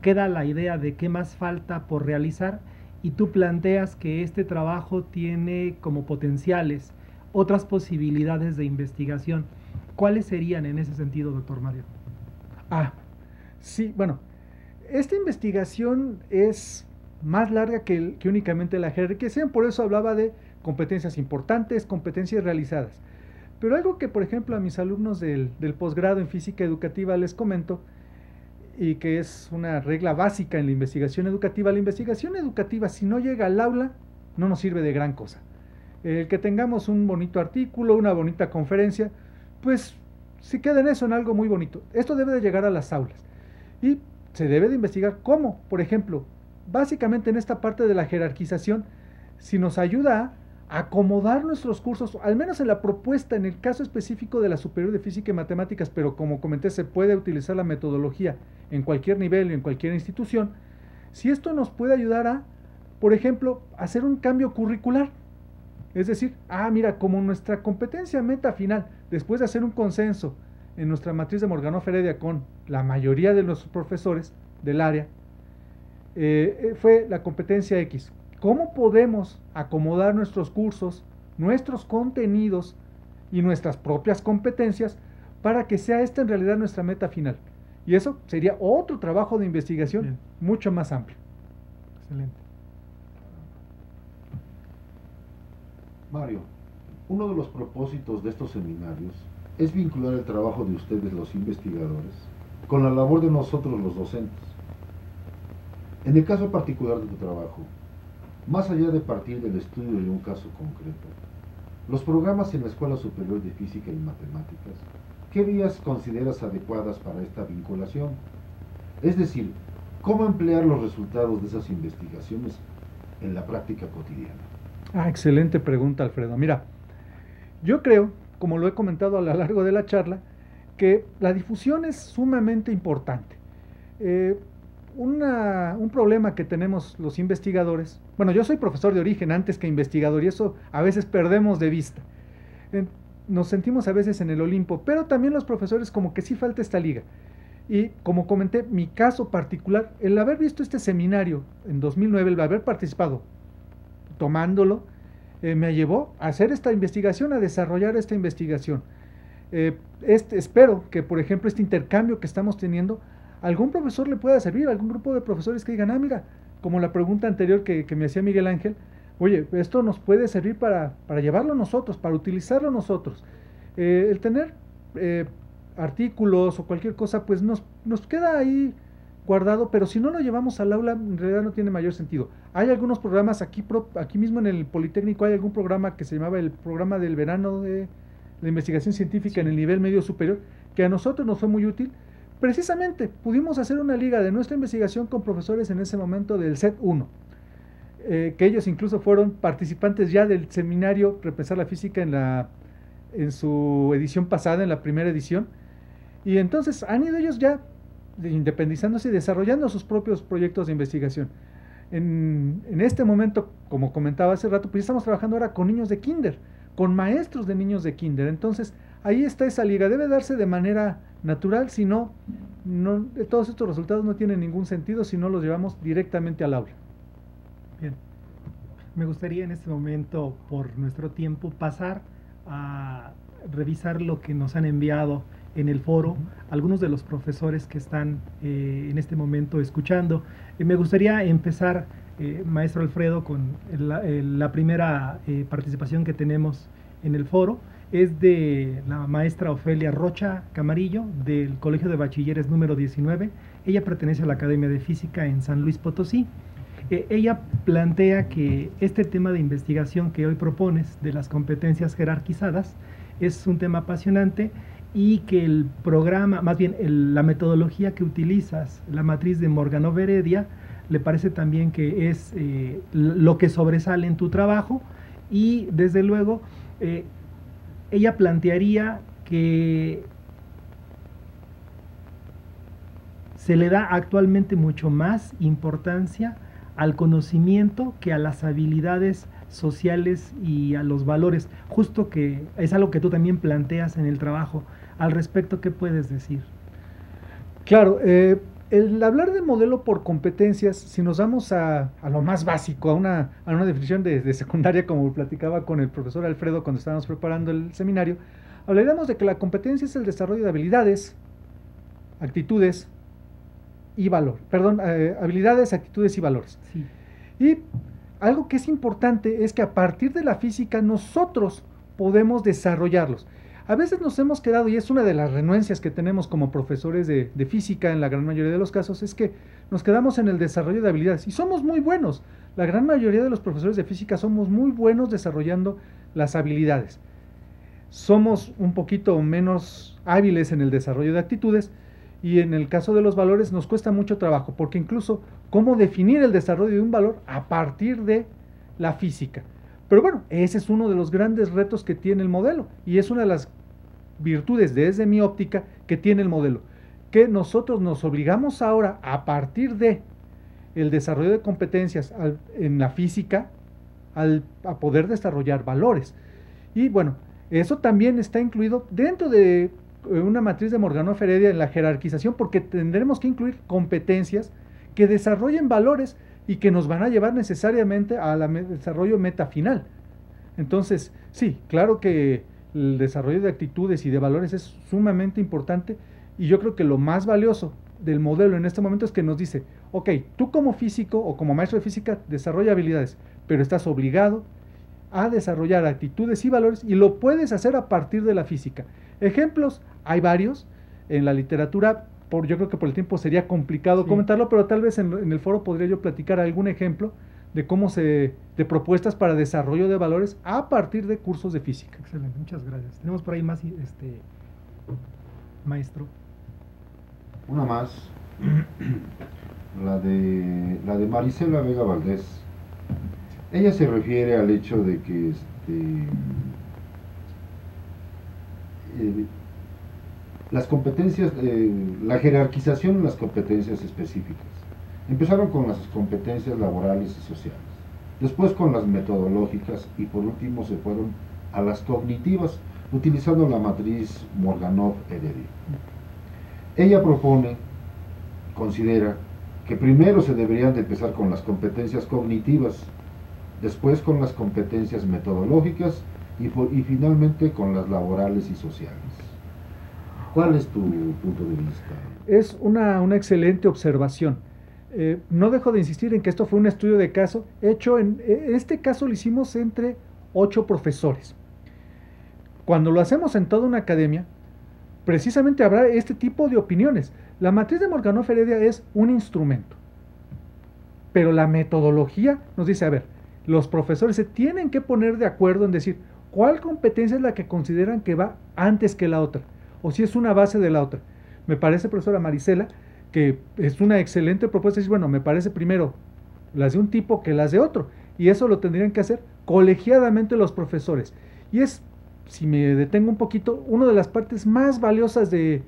queda la idea de qué más falta por realizar, y tú planteas que este trabajo tiene como potenciales otras posibilidades de investigación. ¿Cuáles serían en ese sentido, doctor Mario? Sí, bueno, esta investigación es más larga que únicamente la jerarquización, por eso hablaba de competencias importantes, competencias realizadas. Pero algo que, por ejemplo, a mis alumnos del posgrado en física educativa les comento, y que es una regla básica en la investigación educativa, si no llega al aula, no nos sirve de gran cosa. El que tengamos un bonito artículo, una bonita conferencia, pues si queda en eso, en algo muy bonito. Esto debe de llegar a las aulas y se debe de investigar cómo, por ejemplo, básicamente en esta parte de la jerarquización, si nos ayuda a acomodar nuestros cursos, al menos en la propuesta, en el caso específico de la superior de física y matemáticas, pero como comenté, se puede utilizar la metodología en cualquier nivel y en cualquier institución. Si esto nos puede ayudar a, por ejemplo, hacer un cambio curricular, es decir, mira, como nuestra competencia meta final, después de hacer un consenso en nuestra matriz de Morganov Heredia con la mayoría de los profesores del área, fue la competencia X. ¿Cómo podemos acomodar nuestros cursos, nuestros contenidos y nuestras propias competencias para que sea esta en realidad nuestra meta final? Y eso sería otro trabajo de investigación Bien, mucho más amplio. excelente. Mario, uno de los propósitos de estos seminarios es vincular el trabajo de ustedes, los investigadores, con la labor de nosotros, los docentes. En el caso particular de tu trabajo, más allá de partir del estudio de un caso concreto, los programas en la Escuela Superior de Física y Matemáticas, ¿qué vías consideras adecuadas para esta vinculación? Es decir, ¿cómo emplear los resultados de esas investigaciones en la práctica cotidiana? Excelente pregunta, Alfredo. Mira, yo creo, como lo he comentado a lo largo de la charla, que la difusión es sumamente importante. Un problema que tenemos los investigadores, bueno, yo soy profesor de origen antes que investigador y eso a veces perdemos de vista. Nos sentimos a veces en el Olimpo, pero también los profesores como que sí falta esta liga. Y como comenté, mi caso particular, el haber visto este seminario en 2009, el haber participado tomándolo, me llevó a hacer esta investigación, a desarrollar esta investigación. Espero que, por ejemplo, este intercambio que estamos teniendo, algún profesor le pueda servir, algún grupo de profesores que digan, mira, como la pregunta anterior que me hacía Miguel Ángel, oye, esto nos puede servir para llevarlo nosotros, para utilizarlo nosotros. El tener artículos o cualquier cosa, pues nos queda ahí guardado, pero si no lo llevamos al aula, en realidad no tiene mayor sentido. Hay algunos programas, aquí mismo en el Politécnico hay algún programa que se llamaba el programa del verano de la investigación científica en el nivel medio superior, que a nosotros nos fue muy útil, precisamente pudimos hacer una liga de nuestra investigación con profesores en ese momento del CET 1, que ellos incluso fueron participantes ya del seminario Repensar la Física en su edición pasada, en la primera edición, y entonces han ido ellos ya independizándose y desarrollando sus propios proyectos de investigación. En este momento, como comentaba hace rato, pues estamos trabajando ahora con niños de kinder, con maestros de niños de kinder. Entonces, ahí está esa liga. Debe darse de manera natural, si no, todos estos resultados no tienen ningún sentido si no los llevamos directamente al aula. Bien. Me gustaría en este momento, por nuestro tiempo, pasar a revisar lo que nos han enviado en el foro algunos de los profesores que están en este momento escuchando. Me gustaría empezar, maestro Alfredo, con la primera participación que tenemos en el foro. Es de la maestra Ofelia Rocha Camarillo, del Colegio de Bachilleres número 19. Ella pertenece a la Academia de Física en San Luis Potosí. Ella plantea que este tema de investigación que hoy propones, de las competencias jerarquizadas, es un tema apasionante, y que el programa, más bien la metodología que utilizas, la matriz de Morganov-Heredia, le parece también que es lo que sobresale en tu trabajo, y desde luego ella plantearía que se le da actualmente mucho más importancia al conocimiento que a las habilidades sociales y a los valores, justo que es algo que tú también planteas en el trabajo. Al respecto, ¿qué puedes decir? Claro, el hablar de modelo por competencias, si nos vamos a lo más básico, a una definición de secundaria, como platicaba con el profesor Alfredo cuando estábamos preparando el seminario, hablaríamos de que la competencia es el desarrollo de habilidades, actitudes y valor. Perdón, habilidades, actitudes y valores. Sí. Y algo que es importante es que a partir de la física nosotros podemos desarrollarlos. A veces nos hemos quedado, y es una de las renuencias que tenemos como profesores de física en la gran mayoría de los casos, es que nos quedamos en el desarrollo de habilidades. Y somos muy buenos. La gran mayoría de los profesores de física somos muy buenos desarrollando las habilidades. Somos un poquito menos hábiles en el desarrollo de actitudes, y en el caso de los valores nos cuesta mucho trabajo, porque incluso cómo definir el desarrollo de un valor a partir de la física. Pero bueno, ese es uno de los grandes retos que tiene el modelo, y es una de las virtudes desde mi óptica que tiene el modelo, que nosotros nos obligamos ahora a partir de el desarrollo de competencias en la física a poder desarrollar valores. Y bueno, eso también está incluido dentro de una matriz de Morganov-Heredia en la jerarquización, porque tendremos que incluir competencias que desarrollen valores y que nos van a llevar necesariamente al desarrollo meta final. Entonces, sí, claro que el desarrollo de actitudes y de valores es sumamente importante, y yo creo que lo más valioso del modelo en este momento es que nos dice, ok, tú como físico o como maestro de física desarrolla habilidades, pero estás obligado a desarrollar actitudes y valores, y lo puedes hacer a partir de la física. Ejemplos, hay varios en la literatura. Yo creo que por el tiempo sería complicado comentarlo, pero tal vez en el foro podría yo platicar algún ejemplo de de propuestas para desarrollo de valores a partir de cursos de física. Excelente, muchas gracias. Tenemos por ahí más, maestro. Una más, la de Marisela Vega Valdés. Ella se refiere al hecho de que las competencias, la jerarquización de las competencias específicas. Empezaron con las competencias laborales y sociales, después con las metodológicas, y por último se fueron a las cognitivas, utilizando la matriz Morganov-Heredia. Ella considera que primero se deberían de empezar con las competencias cognitivas, después con las competencias metodológicas y finalmente con las laborales y sociales. ¿Cuál es tu punto de vista? Es una excelente observación. No dejo de insistir en que esto fue un estudio de caso hecho en este caso lo hicimos entre 8 profesores. Cuando lo hacemos en toda una academia, precisamente habrá este tipo de opiniones. La matriz de Morganov-Heredia es un instrumento, pero la metodología nos dice, a ver, los profesores se tienen que poner de acuerdo en decir cuál competencia es la que consideran que va antes que la otra, o si es una base de la otra. me parece, profesora Marisela, que es una excelente propuesta. Y bueno, me parece primero las de un tipo que las de otro. Y eso lo tendrían que hacer colegiadamente los profesores. Y es, si me detengo un poquito, una de las partes más valiosas de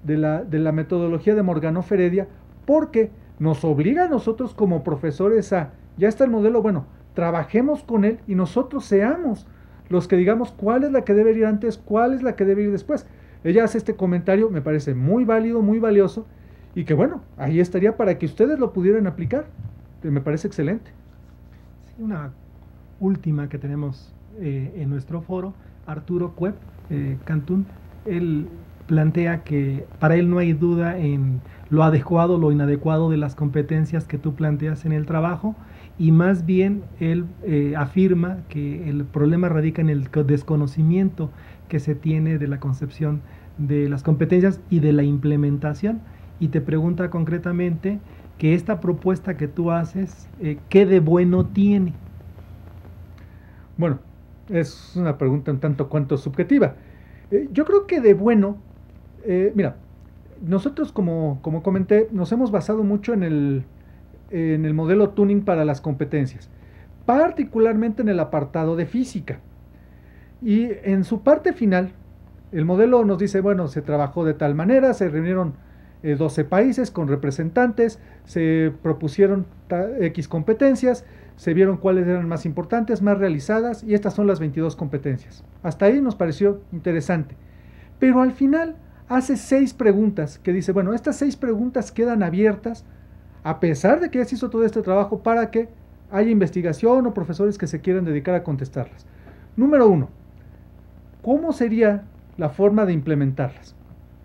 la metodología de Morganov Heredia, porque nos obliga a nosotros como profesores a, ya está el modelo, bueno, trabajemos con él y nosotros seamos los que digamos cuál es la que debe ir antes, cuál es la que debe ir después. Ella hace este comentario, me parece muy válido, muy valioso, y que bueno, ahí estaría para que ustedes lo pudieran aplicar. Me parece excelente. Sí, una última que tenemos en nuestro foro, Arturo Cuep Cantún, él plantea que para él no hay duda en lo adecuado, lo inadecuado de las competencias que tú planteas en el trabajo, y más bien él afirma que el problema radica en el desconocimiento que se tiene de la concepción de las competencias y de la implementación, y te pregunta concretamente que esta propuesta que tú haces, ¿qué de bueno tiene? Bueno, es una pregunta un tanto cuanto subjetiva. Yo creo que de bueno, mira, nosotros como comenté, nos hemos basado mucho en el modelo tuning para las competencias, particularmente en el apartado de física. Y en su parte final, el modelo nos dice, bueno, se trabajó de tal manera, se reunieron 12 países con representantes, se propusieron X competencias, se vieron cuáles eran más importantes, más realizadas, y estas son las 22 competencias. Hasta ahí nos pareció interesante. Pero al final hace 6 preguntas que dice, bueno, estas 6 preguntas quedan abiertas a pesar de que ya se hizo todo este trabajo para que haya investigación o profesores que se quieran dedicar a contestarlas. Número 1, ¿cómo sería la forma de implementarlas?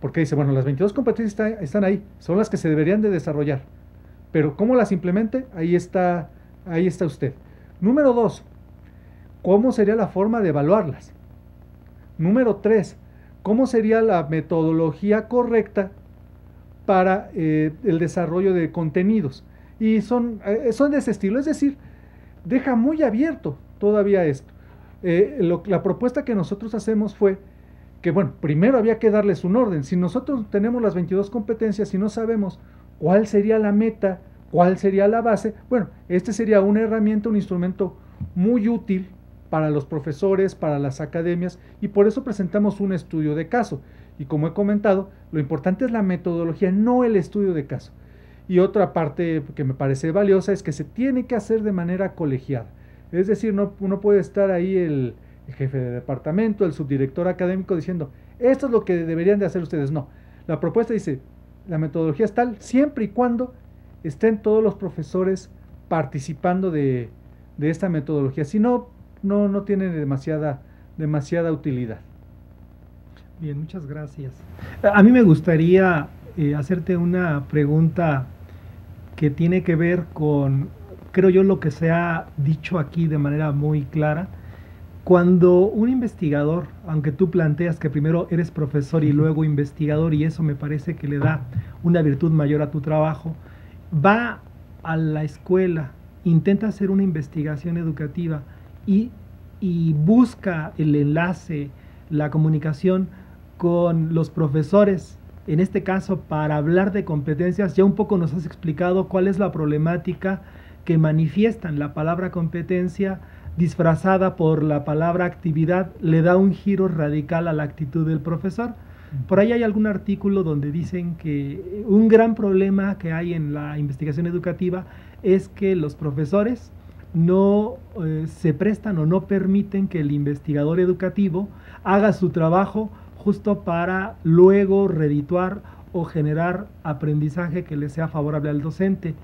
Porque dice, bueno, las 22 competencias están ahí, son las que se deberían de desarrollar, pero ¿cómo las implemente? Ahí está usted. Número 2, ¿cómo sería la forma de evaluarlas? Número 3, ¿cómo sería la metodología correcta para el desarrollo de contenidos? Y son de ese estilo, es decir, deja muy abierto todavía esto. La propuesta que nosotros hacemos fue que, bueno, primero había que darles un orden. Si nosotros tenemos las 22 competencias y no sabemos cuál sería la meta, cuál sería la base, bueno, este sería una herramienta, un instrumento muy útil para los profesores, para las academias, y por eso presentamos un estudio de caso. Y como he comentado, lo importante es la metodología, no el estudio de caso. Y otra parte que me parece valiosa es que se tiene que hacer de manera colegiada. Es decir, no puede estar ahí el jefe de departamento, el subdirector académico diciendo, esto es lo que deberían de hacer ustedes. No, la propuesta dice, la metodología es tal siempre y cuando estén todos los profesores participando de esta metodología. Si no, no tiene demasiada utilidad. Bien, muchas gracias. A mí me gustaría hacerte una pregunta que tiene que ver con, creo yo, lo que se ha dicho aquí de manera muy clara. Cuando un investigador, aunque tú planteas que primero eres profesor y luego investigador, y eso me parece que le da una virtud mayor a tu trabajo, va a la escuela, intenta hacer una investigación educativa y busca el enlace, la comunicación con los profesores, en este caso para hablar de competencias. Ya un poco nos has explicado cuál es la problemática que manifiestan. La palabra competencia disfrazada por la palabra actividad le da un giro radical a la actitud del profesor. Por ahí hay algún artículo donde dicen que un gran problema que hay en la investigación educativa es que los profesores no se prestan o no permiten que el investigador educativo haga su trabajo justo para luego redituar o generar aprendizaje que le sea favorable al docente.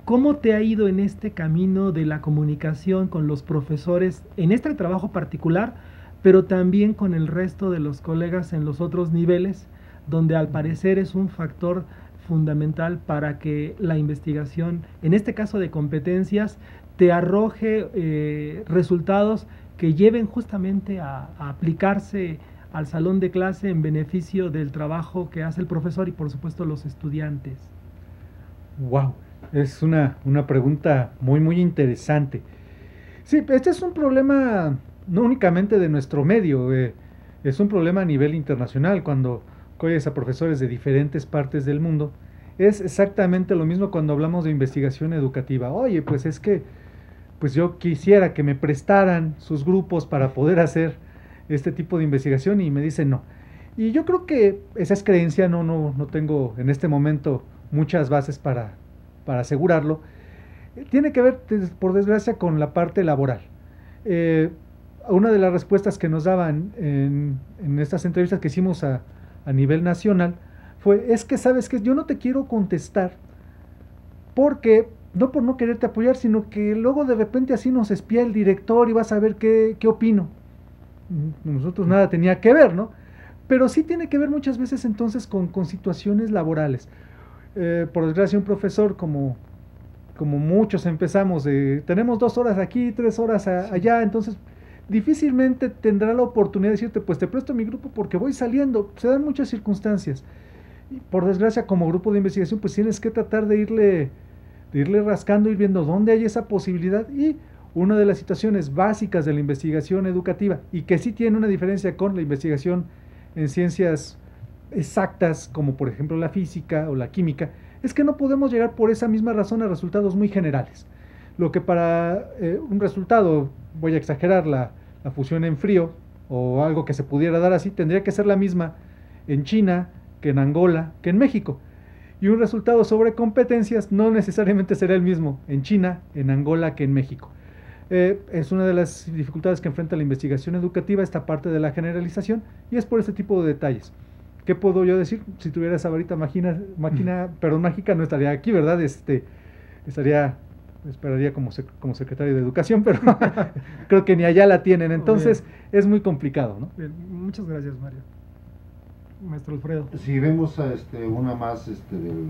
¿Cómo te ha ido en este camino de la comunicación con los profesores en este trabajo particular, pero también con el resto de los colegas en los otros niveles, donde al parecer es un factor fundamental para que la investigación, en este caso de competencias, te arroje resultados que lleven justamente a aplicarse al salón de clase en beneficio del trabajo que hace el profesor y por supuesto los estudiantes? Wow, es una pregunta muy interesante. Sí, este es un problema no únicamente de nuestro medio, es un problema a nivel internacional. Cuando que oyes a profesores de diferentes partes del mundo, es exactamente lo mismo cuando hablamos de investigación educativa. Oye, pues es que pues yo quisiera que me prestaran sus grupos para poder hacer este tipo de investigación y me dicen no. Y yo creo que esa es creencia, no tengo en este momento muchas bases para asegurarlo. Tiene que ver, por desgracia, con la parte laboral. Una de las respuestas que nos daban en estas entrevistas que hicimos a nivel nacional fue, es que sabes que yo no te quiero contestar porque, no por no quererte apoyar, sino que luego de repente así nos espía el director y vas a ver qué opino. Nosotros nada tenía que ver, ¿no? Pero sí tiene que ver muchas veces entonces con situaciones laborales. Por desgracia, un profesor como muchos empezamos, tenemos 2 horas aquí, 3 horas allá, entonces difícilmente tendrá la oportunidad de decirte, pues te presto mi grupo porque voy saliendo. Se dan muchas circunstancias. Y por desgracia, como grupo de investigación, pues tienes que tratar de irle rascando, ir viendo dónde hay esa posibilidad. Y una de las situaciones básicas de la investigación educativa, y que sí tiene una diferencia con la investigación en ciencias exactas, como por ejemplo la física o la química, es que no podemos llegar por esa misma razón a resultados muy generales. Lo que para un resultado, voy a exagerar, la fusión en frío, o algo que se pudiera dar así, tendría que ser la misma en China, que en Angola, que en México. Y un resultado sobre competencias no necesariamente será el mismo en China, en Angola, que en México. Es una de las dificultades que enfrenta la investigación educativa, esta parte de la generalización, y es por este tipo de detalles. ¿Qué puedo yo decir? Si tuviera esa varita mágica, no estaría aquí, ¿verdad? Esperaría como secretario de Educación, pero creo que ni allá la tienen, entonces es muy complicado, ¿no? Bien, muchas gracias, Mario. Maestro Alfredo. Si vemos una más del